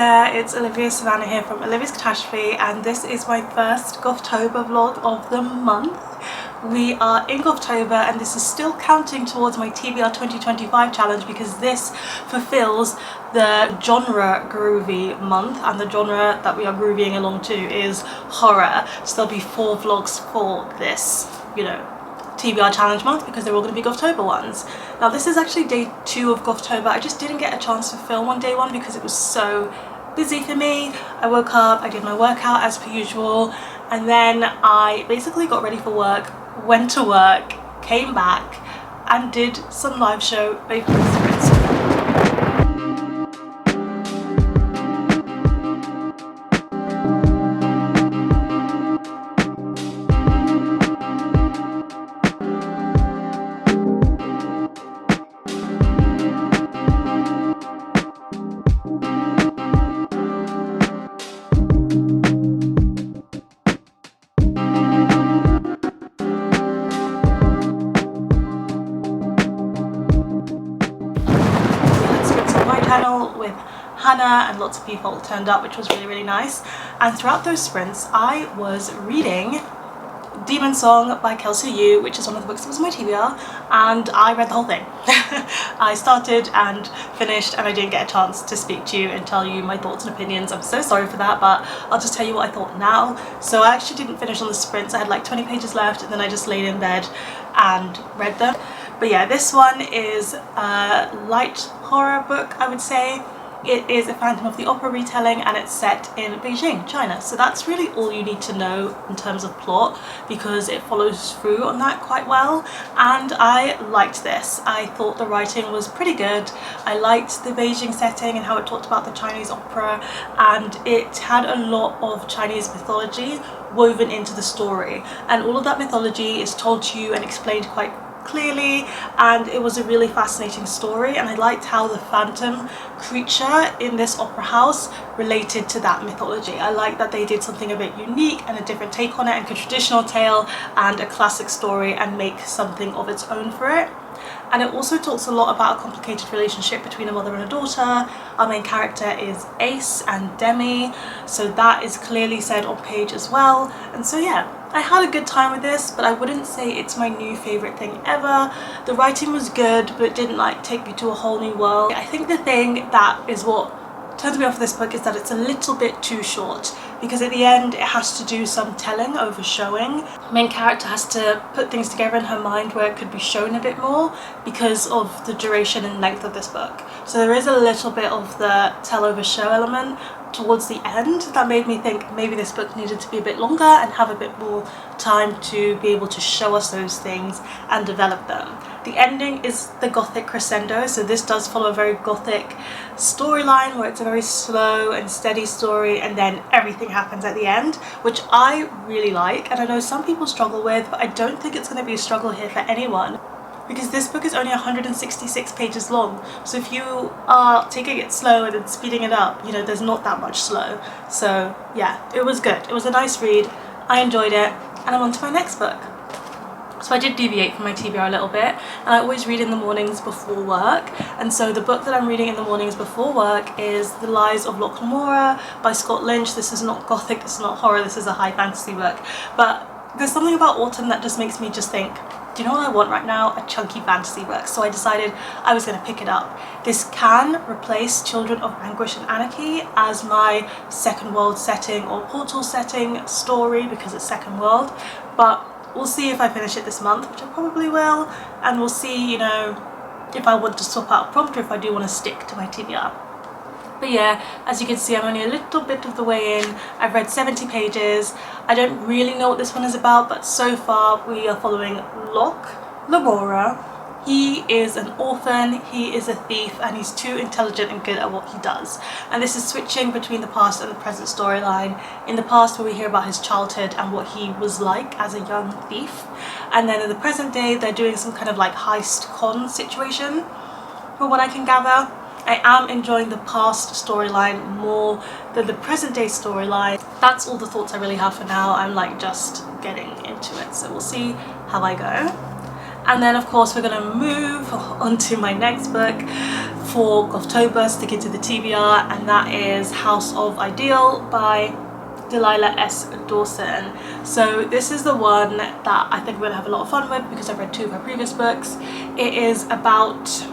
there, it's Olivia-Savannah here from Olivia's Catastrophe, and this is my first Gothtober vlog of the month. We are in Gothtober and this is still counting towards my TBR 2025 challenge because this fulfills the genre groovy month, and the genre that we are groovying along to is horror. So there'll be 4 vlogs for this, TBR challenge month because they're all going to be Gothtober ones. Now this is actually day 2 of Gothtober. I just didn't get a chance to film on day 1 because it was so busy for me. I woke up, I did my workout as per usual, and then I basically got ready for work, went to work, came back and did some live show baking sprints. With Hannah, and lots of people turned up, which was really nice. And throughout those sprints I was reading Demon Song by Kelsea, which is one of the books that was on my TBR, and I read the whole thing. I started and finished, and I didn't get a chance to speak to you and tell you my thoughts and opinions. I'm so sorry for that, but I'll just tell you what I thought now. So I actually didn't finish on the sprints. I had like 20 pages left, and then I just laid in bed and read them. But yeah, this one is a light horror book, I would say. It is a Phantom of the Opera retelling, and it's set in Beijing, China. So that's really all you need to know in terms of plot, because it follows through on that quite well. And I liked this. I thought the writing was pretty good. I liked the Beijing setting and how it talked about the Chinese opera, and it had a lot of Chinese mythology woven into the story. And all of that mythology is told to you and explained quite clearly, and it was a really fascinating story. And I liked how the phantom creature in this opera house related to that mythology. I liked that they did something a bit unique and a different take on it, and a traditional tale and a classic story, and make something of its own for it. And it also talks a lot about a complicated relationship between a mother and a daughter. Our main character is Ace and Demi, so that is clearly said on page as well. And so yeah, I had a good time with this, but I wouldn't say it's my new favourite thing ever. The writing was good, but it didn't take me to a whole new world. I think the thing that is what turns me off of this book is that it's a little bit too short, because at the end it has to do some telling over showing. The main character has to put things together in her mind where it could be shown a bit more because of the duration and length of this book. So there is a little bit of the tell over show element towards the end that made me think maybe this book needed to be a bit longer and have a bit more time to be able to show us those things and develop them. The ending is the gothic crescendo, so this does follow a very gothic storyline where it's a very slow and steady story, and then everything happens at the end, which I really like, and I know some people struggle with, but I don't think it's going to be a struggle here for anyone, because this book is only 166 pages long. So if you are taking it slow and then speeding it up, there's not that much slow. So yeah, it was good. It was a nice read. I enjoyed it, and I'm on to my next book. So I did deviate from my TBR a little bit, and I always read in the mornings before work. And so the book that I'm reading in the mornings before work is The Lies of Lamora by Lynch. This is not gothic, this is not horror, this is a high fantasy book. But there's something about autumn that just makes me just think, do you know what I want right now? A chunky fantasy book. So I decided I was going to pick it up. This can replace Children of Anguish and Anarchy as my second world setting or portal setting story, because it's second world. But we'll see if I finish it this month, which I probably will, and we'll see, if I want to swap out a prompt or if I do want to stick to my TBR. But yeah, as you can see, I'm only a little bit of the way in. I've read 70 pages. I don't really know what this one is about, but so far we are following Locke, Lamora. He is an orphan, he is a thief, and he's too intelligent and good at what he does. And this is switching between the past and the present storyline. In the past, where we hear about his childhood and what he was like as a young thief. And then in the present day, they're doing some kind of heist con situation, from what I can gather. I am enjoying the past storyline more than the present day storyline. That's all the thoughts I really have for now. I'm just getting into it, so we'll see how I go. And then of course we're going to move on to my next book for Gothtober, sticking to the TBR, and that is House of Idyll by Delilah S. Dawson. So this is the one that I think we're gonna have a lot of fun with because I've read 2 of her previous books. It is about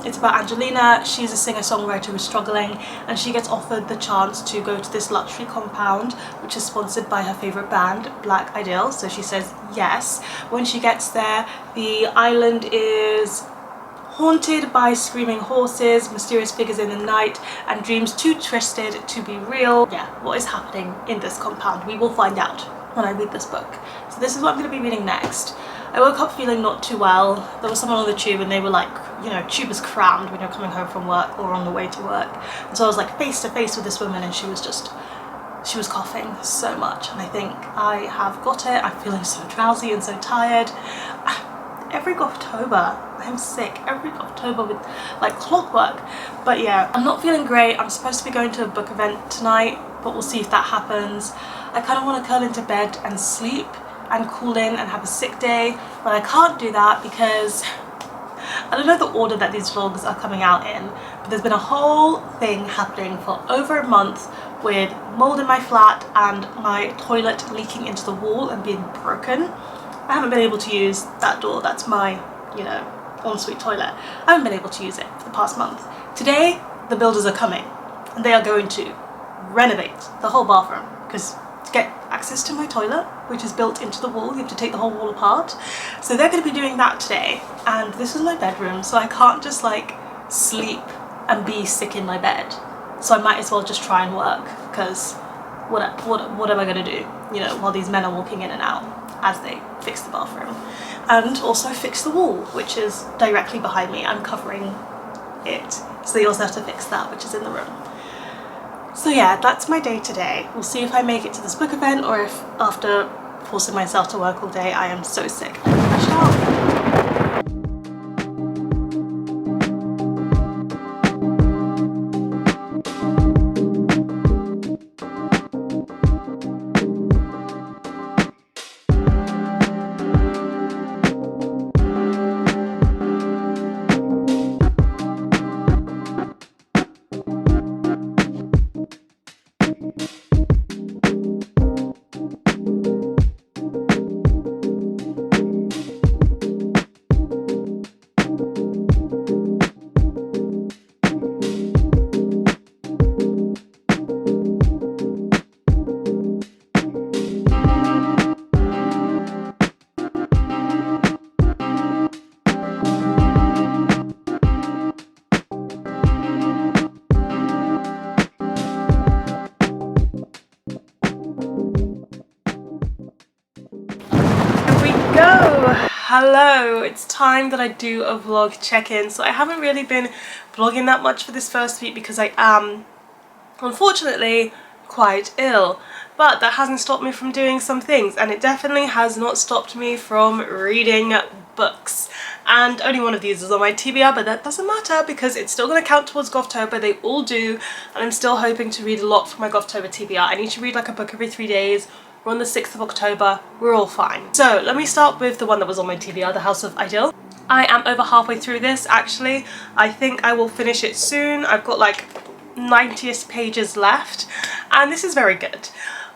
it's about Angelina. She's a singer-songwriter who's struggling, and she gets offered the chance to go to this luxury compound which is sponsored by her favourite band, Black Idyll. So she says yes. When she gets there, the island is haunted by screaming horses, mysterious figures in the night, and dreams too twisted to be real. Yeah, what is happening in this compound? We will find out when I read this book. So this is what I'm going to be reading next. I woke up feeling not too well. There was someone on the tube and they were like, you know, tube is crammed when you're coming home from work or on the way to work. And so I was like face to face with this woman, and she was coughing so much, and I think I have got it. I'm feeling so drowsy and so tired. Every Gothtober I am sick, every Gothtober with like clockwork. But yeah, I'm not feeling great. I'm supposed to be going to a book event tonight, but we'll see if that happens. I kind of want to curl into bed and sleep and cool in and have a sick day, but I can't do that because I don't know the order that these vlogs are coming out in, but there's been a whole thing happening for over a month with mold in my flat and my toilet leaking into the wall and being broken. I haven't been able to use that door. That's my, you know, ensuite toilet. I haven't been able to use it for the past month. Today, the builders are coming and they are going to renovate the whole bathroom, because to get access to my toilet, which is built into the wall, you have to take the whole wall apart. So they're going to be doing that today, and this is my bedroom, so I can't just like sleep and be sick in my bed. So I might as well just try and work, because what am I going to do, you know, while these men are walking in and out as they fix the bathroom, and also fix the wall, which is directly behind me. I'm covering it, so they also have to fix that, which is in the room. So yeah, that's my day today. We'll see if I make it to this book event, or if after forcing myself to work all day I am so sick I'm crashed out. Hello, it's time that I do a vlog check-in. So I haven't really been vlogging that much for this first week because I am unfortunately quite ill, but that hasn't stopped me from doing some things, and it definitely has not stopped me from reading books. And only one of these is on my TBR, but that doesn't matter because it's still going to count towards Gothtober. They all do, and I'm still hoping to read a lot for my Gothtober TBR. I need to read like a book every 3 days. We're on the 6th of October, we're all fine. So let me start with the one that was on my TBR, The House of Idyll. I am over halfway through this actually. I think I will finish it soon. I've got like 90-ish pages left, and this is very good.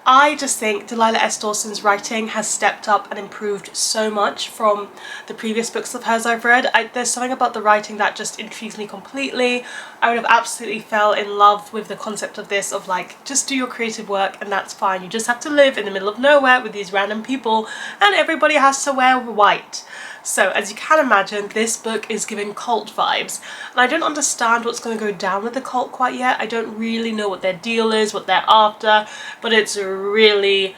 I just think Delilah S. Dawson's writing has stepped up and improved so much from the previous books of hers I've read. There's something about the writing that just intrigues me completely. I would have absolutely fell in love with the concept of this, of like, just do your creative work and that's fine. You just have to live in the middle of nowhere with these random people and everybody has to wear white. So as you can imagine, this book is giving cult vibes, and I don't understand what's going to go down with the cult quite yet. I don't really know what their deal is, what they're after, but it's really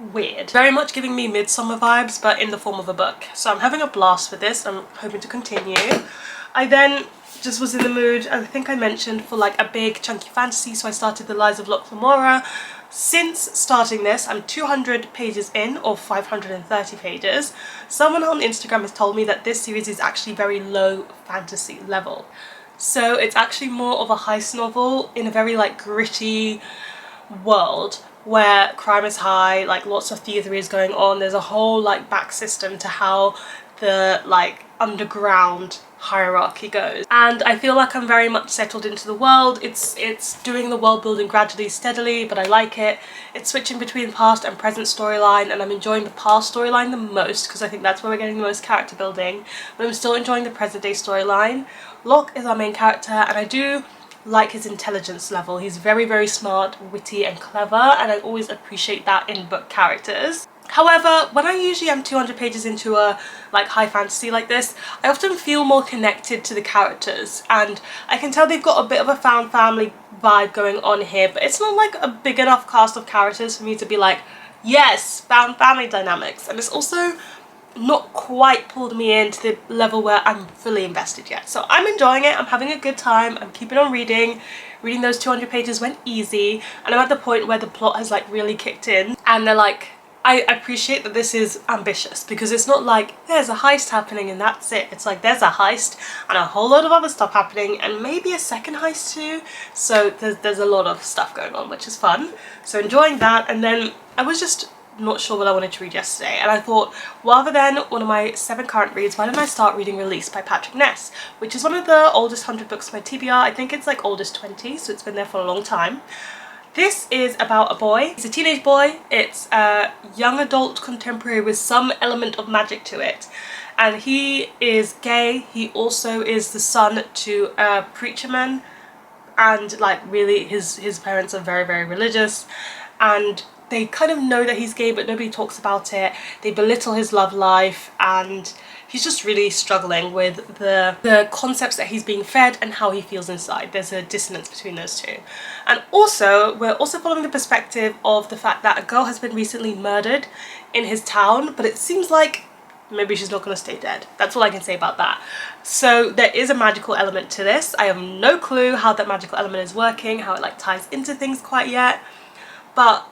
weird. Very much giving me Midsummer vibes, but in the form of a book. So I'm having a blast with this. I'm hoping to continue. I then just was in the mood, I think I mentioned, for like a big chunky fantasy, so I started The Lies of Locke, Lamora. Since starting this, I'm 200 pages in, or 530 pages. Someone on Instagram has told me that this series is actually very low fantasy level. So it's actually more of a heist novel in a very like gritty world where crime is high, like lots of thievery is going on. There's a whole like back system to how the like underground hierarchy goes. And I feel like I'm very much settled into the world. It's doing the world building gradually, steadily, but I like it. It's switching between past and present storyline, and I'm enjoying the past storyline the most because I think that's where we're getting the most character building, but I'm still enjoying the present day storyline. Locke is our main character, and I do like his intelligence level. He's very, very smart, witty and clever, and I always appreciate that in book characters. However, when I usually am 200 pages into a like high fantasy like this, I often feel more connected to the characters, and I can tell they've got a bit of a found family vibe going on here, but it's not like a big enough cast of characters for me to be like, yes, found family dynamics. And it's also not quite pulled me in to the level where I'm fully invested yet. So I'm enjoying it, I'm having a good time, I'm keeping on reading. Reading those 200 pages went easy, and I'm at the point where the plot has like really kicked in, and they're like, I appreciate that this is ambitious because it's not like there's a heist happening and that's it. It's like there's a heist and a whole lot of other stuff happening and maybe a second heist too. So there's a lot of stuff going on, which is fun. So enjoying that. And then I was just not sure what I wanted to read yesterday, and I thought rather than one of my 7 current reads, why don't I start reading Release by Patrick Ness, which is one of the oldest 100 books by TBR. I think it's like oldest 20, so it's been there for a long time. This is about a boy. He's a teenage boy. It's a young adult contemporary with some element of magic to it. And he is gay. He also is the son to a preacher man. And like really his parents are very, very religious. And they kind of know that he's gay, but nobody talks about it. They belittle his love life, and he's just really struggling with the concepts that he's being fed and how he feels inside. There's a dissonance between those two. And also, we're also following the perspective of the fact that a girl has been recently murdered in his town, but it seems like maybe she's not going to stay dead. That's all I can say about that. So there is a magical element to this. I have no clue how that magical element is working, how it like ties into things quite yet, but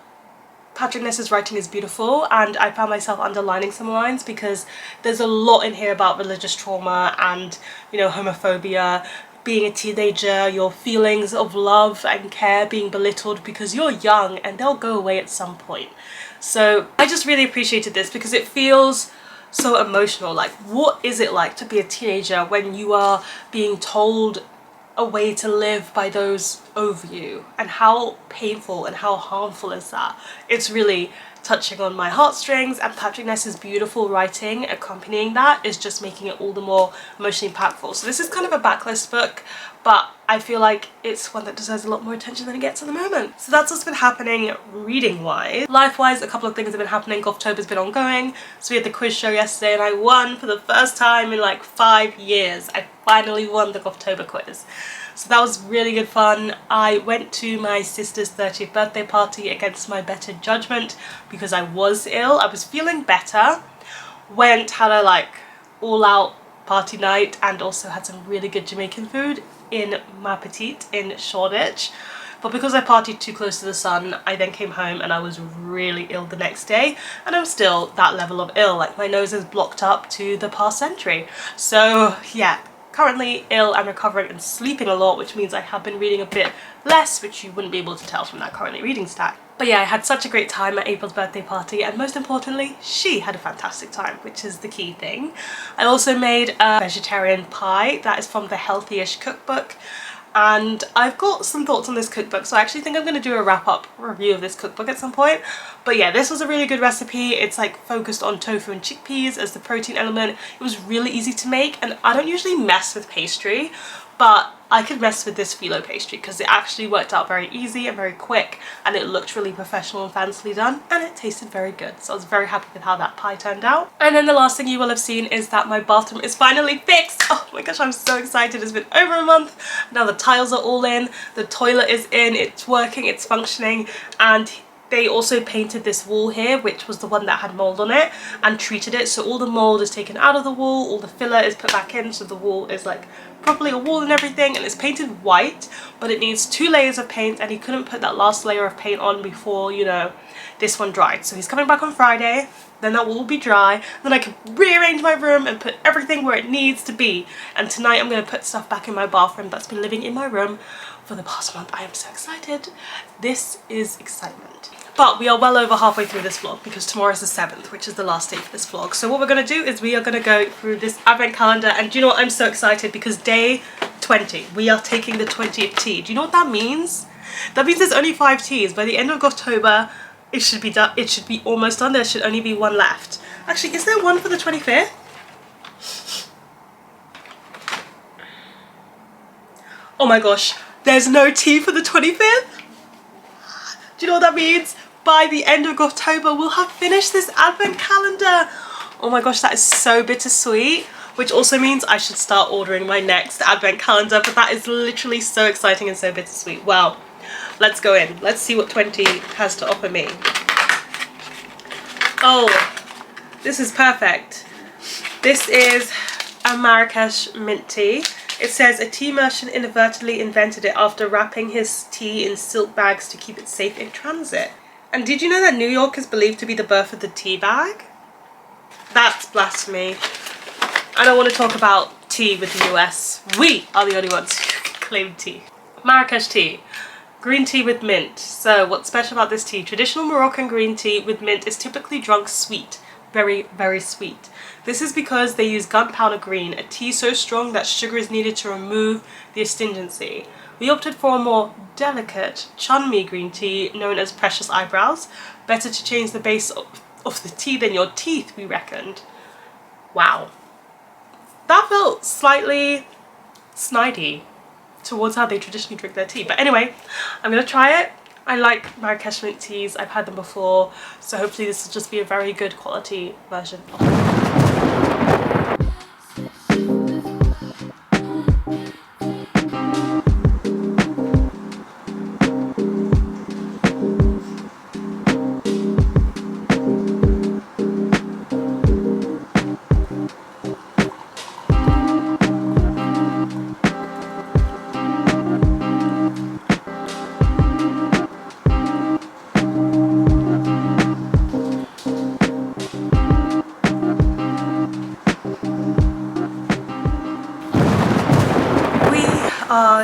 Patrick Ness's writing is beautiful, and I found myself underlining some lines because there's a lot in here about religious trauma and, you know, homophobia, being a teenager, your feelings of love and care being belittled because you're young and they'll go away at some point. So I just really appreciated this because it feels so emotional. Like, what is it like to be a teenager when you are being told a way to live by those over you, and how painful and how harmful is that? It's really touching on my heartstrings, and Patrick Ness's beautiful writing accompanying that is just making it all the more emotionally impactful. So this is kind of a backlist book, but I feel like it's one that deserves a lot more attention than it gets at the moment. So that's what's been happening reading wise. Life wise, a couple of things have been happening. Gothtober's been ongoing, so we had the quiz show yesterday and I won for the first time in like 5 years. I finally won the Gothtober quiz. So that was really good fun. I went to my sister's 30th birthday party against my better judgment because I was ill. I was feeling better. Had a like all out party night and also had some really good Jamaican food in Ma Petite in Shoreditch. But because I partied too close to the sun, I then came home and I was really ill the next day, and I'm still that level of ill. Like, my nose is blocked up to the past century. So yeah, currently ill and recovering and sleeping a lot, which means I have been reading a bit less, which you wouldn't be able to tell from that currently reading stat. But yeah, I had such a great time at April's birthday party, and most importantly, she had a fantastic time, which is the key thing. I also made a vegetarian pie that is from the Healthyish cookbook, and I've got some thoughts on this cookbook, so I actually think I'm going to do a wrap-up review of this cookbook at some point. But yeah, this was a really good recipe. It's like focused on tofu and chickpeas as the protein element. It was really easy to make, and I don't usually mess with pastry, but I could mess with this phyllo pastry because it actually worked out very easy and very quick, and it looked really professional and fancily done, and it tasted very good. So I was very happy with how that pie turned out. And then the last thing you will have seen is that my bathroom is finally fixed. Oh my gosh, I'm so excited. It's been over a month. Now the tiles are all in, the toilet is in, it's working, it's functioning, and they also painted this wall here, which was the one that had mold on it, and treated it so all the mold is taken out of the wall, all the filler is put back in, so the wall is like properly a wall and everything, and it's painted white, but it needs 2 layers of paint, and he couldn't put that last layer of paint on before, you know, this one dried. So he's coming back on Friday, then that wall will be dry, then I can rearrange my room and put everything where it needs to be. And tonight I'm going to put stuff back in my bathroom that's been living in my room for the past month. I am so excited. This is excitement. But we are well over halfway through this vlog because tomorrow is the 7th, which is the last day for this vlog. So what we're going to do is we are going to go through this advent calendar, and do you know what, I'm so excited because day 20, we are taking the 20th tea. Do you know what that means? That means there's only 5 teas. By the end of Gothtober, it should be done. It should be almost done. There should only be one left. Actually, is there one for the 25th? Oh my gosh, there's no tea for the 25th? Do you know what that means? By the end of October, we'll have finished this advent calendar. Oh my gosh, that is so bittersweet. Which also means I should start ordering my next advent calendar, but that is literally so exciting and so bittersweet. Wow. Let's go in. Let's see what 20 has to offer me. Oh, this is perfect. This is a Marrakesh mint tea. It says a tea merchant inadvertently invented it after wrapping his tea in silk bags to keep it safe in transit. And did you know that New York is believed to be the birth of the tea bag? That's blasphemy. I don't want to talk about tea with the US. We are the only ones who claim tea. Marrakesh tea. Green tea with mint. So what's special about this tea? Traditional Moroccan green tea with mint is typically drunk sweet. Very, very sweet. This is because they use gunpowder green, a tea so strong that sugar is needed to remove the astringency. We opted for a more delicate chunmi green tea known as precious eyebrows. Better to change the base of the tea than your teeth, we reckoned. Wow. That felt slightly snidey towards how they traditionally drink their tea. But anyway, I'm going to try it. I like Marrakesh mint teas. I've had them before. So hopefully this will just be a very good quality version of it.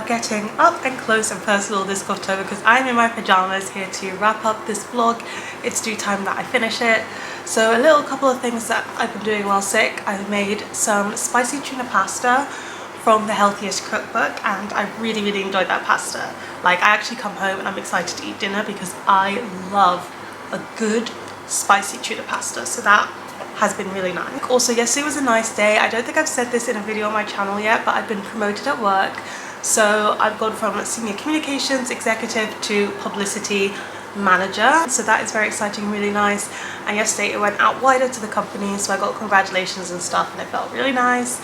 Getting up and close and personal this Gothtober because I'm in my pajamas here to wrap up this vlog. It's due time that I finish it. So a little couple of things that I've been doing while sick. I've made some spicy tuna pasta from the Healthyish cookbook and I really enjoyed that pasta. Like, I actually come home and I'm excited to eat dinner because I love a good spicy tuna pasta. So that has been really nice. Also, yesterday was a nice day. I don't think I've said this in a video on my channel yet, but I've been promoted at work. So I've gone from senior communications executive to publicity manager. So that is very exciting, really nice. And yesterday it went out wider to the company, so I got congratulations and stuff and it felt really nice.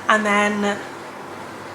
And then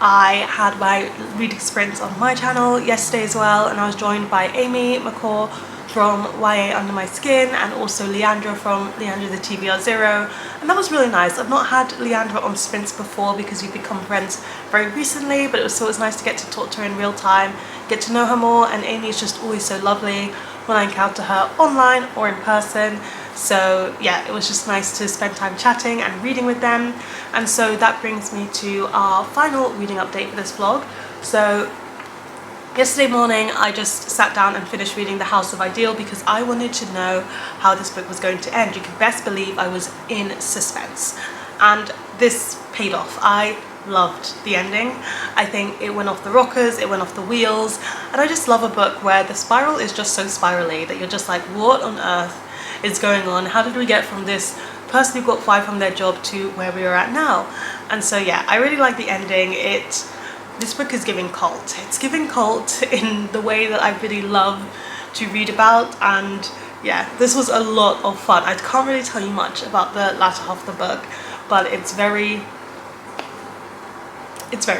I had my reading sprints on my channel yesterday as well, and I was joined by Amy McCaw from YA Under My Skin and also Leandra from Leandra the TBR Zero, and that was really nice. I've not had Leandra on sprints before because we've become friends very recently, but it was nice to get to talk to her in real time, get to know her more, and Amy is just always so lovely when I encounter her online or in person. So yeah, it was just nice to spend time chatting and reading with them. And so that brings me to our final reading update for this vlog. So yesterday morning I just sat down and finished reading The House of Idyll because I wanted to know how this book was going to end. You can best believe I was in suspense, and this paid off. I loved the ending. I think it went off the rockers, it went off the wheels, and I just love a book where the spiral is just so spirally that you're just like, what on earth is going on? How did we get from this person who got fired from their job to where we are at now? And so yeah, I really like the ending. This book is giving cult. It's giving cult in the way that I really love to read about, and yeah, this was a lot of fun. I can't really tell you much about the latter half of the book, but it's very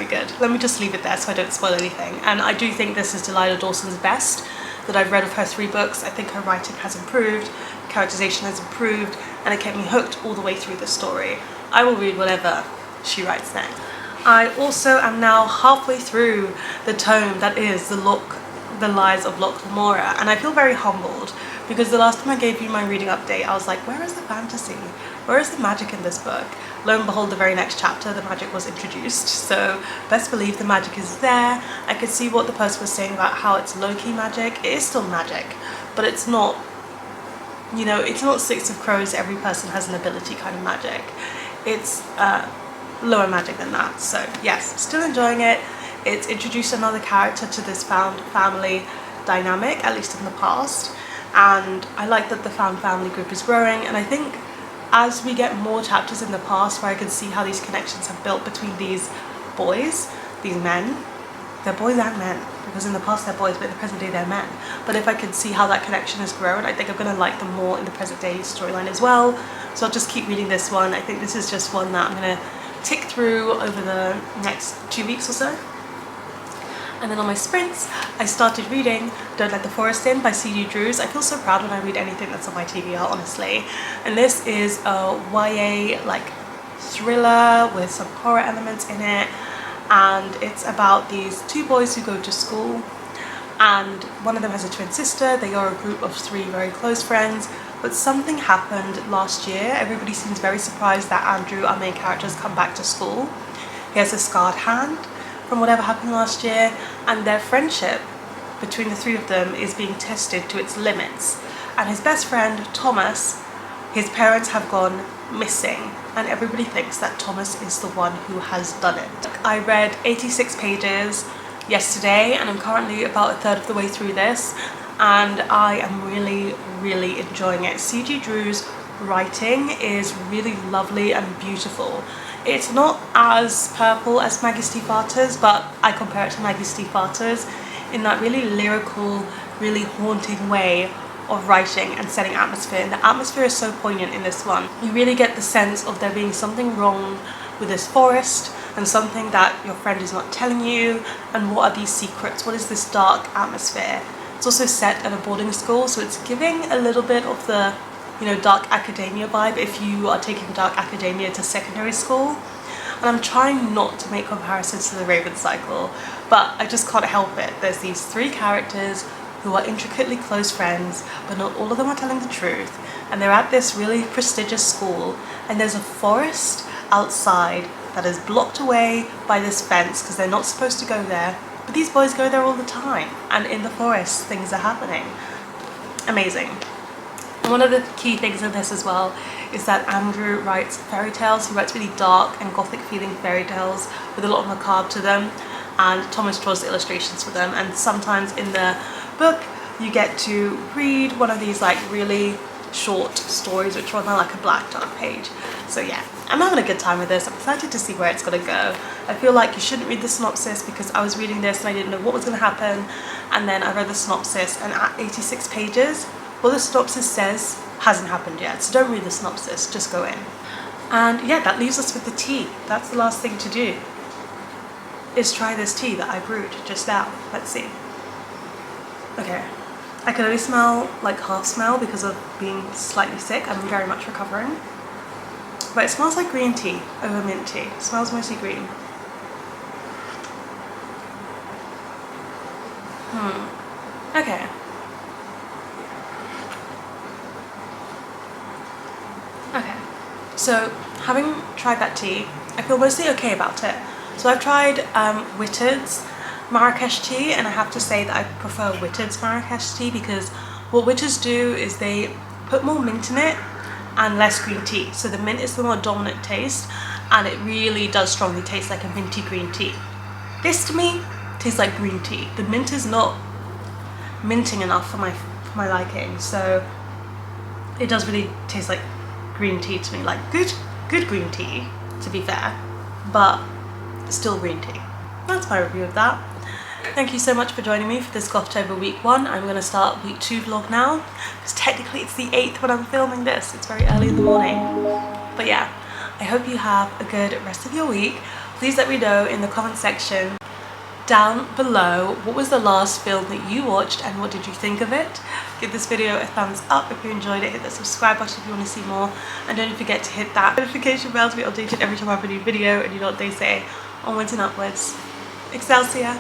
good. Let me just leave it there so I don't spoil anything. And I do think this is Delilah Dawson's best that I've read of her 3 books. I think her writing has improved, characterization has improved, and it kept me hooked all the way through the story. I will read whatever she writes next. I also am now halfway through the tome that is The Lies of Locke Lamora, and I feel very humbled because the last time I gave you my reading update, I was like, where is the fantasy? Where is the magic in this book? Lo and behold, the very next chapter, the magic was introduced. So best believe the magic is there. I could see what the person was saying about how it's low-key magic. It is still magic, but it's not, you know, it's not Six of Crows, every person has an ability kind of magic. It's lower magic than that. So yes, still enjoying it. It's introduced another character to this found family dynamic, at least in the past, and I like that the found family group is growing. And I think as we get more chapters in the past where I can see how these connections have built between these boys, these men, they're boys and men, because in the past they're boys but in the present day they're men, but if I can see how that connection has grown, I think I'm going to like them more in the present day storyline as well. So I'll just keep reading this one. I think this is just one that I'm going to tick through over the next 2 weeks or so. And then on my sprints, I started reading Don't Let the Forest In by C.G. Drews. I feel so proud when I read anything that's on my TBR, honestly. And this is a YA like thriller with some horror elements in it. And it's about these two boys who go to school, and one of them has a twin sister. They are a group of 3 very close friends, but something happened last year. Everybody seems very surprised that Andrew, our main character, has come back to school. He has a scarred hand from whatever happened last year, and their friendship between the 3 of them is being tested to its limits. And his best friend Thomas, his parents have gone missing, and everybody thinks that Thomas is the one who has done it. I read 86 pages yesterday and I'm currently about a third of the way through this, and I am really enjoying it. C.G. Drews' writing is really lovely and beautiful. It's not as purple as Maggie Stiefvater's, but I compare it to Maggie Stiefvater's in that really lyrical, really haunting way of writing and setting atmosphere. And the atmosphere is so poignant in this one. You really get the sense of there being something wrong with this forest and something that your friend is not telling you, and what are these secrets, what is this dark atmosphere. It's also set at a boarding school, so it's giving a little bit of the, you know, dark academia vibe if you are taking dark academia to secondary school. And I'm trying not to make comparisons to the Raven Cycle, but I just can't help it. There's these 3 characters who are intricately close friends, but not all of them are telling the truth, and they're at this really prestigious school, and there's a forest outside that is blocked away by this fence because they're not supposed to go there, but these boys go there all the time, and in the forest things are happening. Amazing. One of the key things in this as well is that Andrew writes fairy tales. He writes really dark and gothic feeling fairy tales with a lot of macabre to them, and Thomas draws the illustrations for them. And sometimes in the book you get to read one of these like really short stories which are on like a black dark page. So yeah, I'm having a good time with this. I'm excited to see where it's gonna go. I feel like you shouldn't read the synopsis because I was reading this and I didn't know what was gonna happen, and then I read the synopsis, and at 86 pages what the synopsis says hasn't happened yet. So don't read the synopsis, just go in. And yeah, that leaves us with the tea. That's the last thing to do, is try this tea that I brewed just now. Let's see. Okay, I can only smell like half smell because of being slightly sick. I'm very much recovering, but it smells like green tea over mint tea. It smells mostly green. Okay. Okay, so having tried that tea, I feel mostly okay about it. So I've tried Whittard's Marrakesh tea, and I have to say that I prefer Whittard's Marrakesh tea because what Whittards do is they put more mint in it and less green tea. So the mint is the more dominant taste, and it really does strongly taste like a minty green tea. This to me tastes like green tea. The mint is not minting enough for my liking, so it does really taste like green tea to me, like good green tea to be fair, but still green tea. That's my review of that. Thank you so much for joining me for this Gothtober week 1. I'm going to start week 2 vlog now, because technically it's the 8th when I'm filming this. It's very early in the morning. But yeah, I hope you have a good rest of your week. Please let me know in the comment section down below what was the last film that you watched and what did you think of it. Give this video a thumbs up if you enjoyed it, hit the subscribe button if you want to see more, and don't forget to hit that notification bell to be updated every time I have a new video. And you know what they say, onwards and upwards. Excelsior!